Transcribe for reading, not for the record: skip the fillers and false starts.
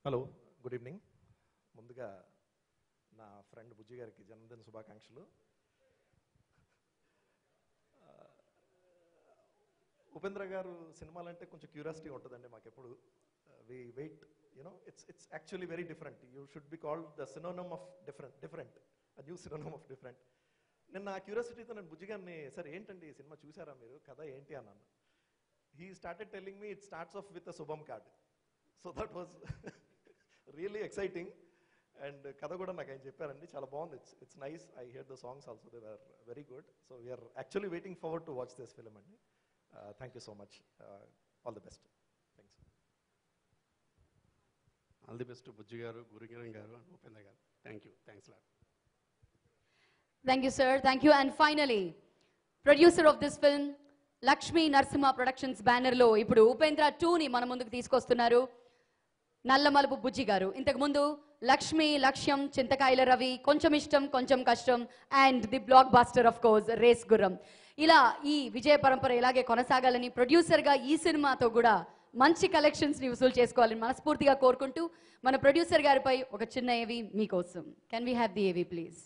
Hello, good evening. ముందుగా నా friend బుజ్జి గారికి జన్మదిన శుభాకాంక్షలు. ఉపేంద్ర గారు సినిమాలంటే కొంచెం క్యూరియాసిటీ ఉంటుందండి మాకెప్పుడు. We wait, it's actually very different. You should be called the synonym of different, a new synonym of different. నేను నా క్యూరియాసిటీతో నేను బుజ్జి గారిని, సార్ ఏంటండి ఈ సినిమా చూసారా మీరు, కథ ఏంటి అన్నాను. He started telling me it starts off with a Shubham card. So that was really exciting. And కథ కూడా నాకు ఆయన చెప్పారండి, చాలా బాగుంది. It's nice. I heard the songs also, they were very good. So we are actually waiting forward to watch this film అండి. Thank you so much. All the best. Thanks. All the best to Bujji garu, Gurukiran garu and Upendra garu. Thank you. Thanks a lot. Thank you, sir. Thank you. And finally, producer of this film, Lakshmi Narsimha Productions banner లో ఇప్పుడు ఉపేంద్ర 2 ని మన ముందుకు తీసుకొస్తున్నారు నల్లమలుపు బుజ్జి గారు. ఇంతకు ముందు లక్ష్మి, లక్ష్యం, చింతకాయల రవి, కొంచెం Ishtam Konchem Kashtam and the blockbuster of course Race Gurram. ఇలా ఈ విజయ పరంపర ఇలాగే కొనసాగాలని, ప్రొడ్యూసర్గా ఈ సినిమాతో కూడా మంచి కలెక్షన్స్ని వసూలు చేసుకోవాలని మనస్ఫూర్తిగా కోరుకుంటూ మన ప్రొడ్యూసర్ గారిపై ఒక చిన్న ఏవి మీకోసం. కెన్ వీ హ్యావ్ ది ఏవి ప్లీజ్?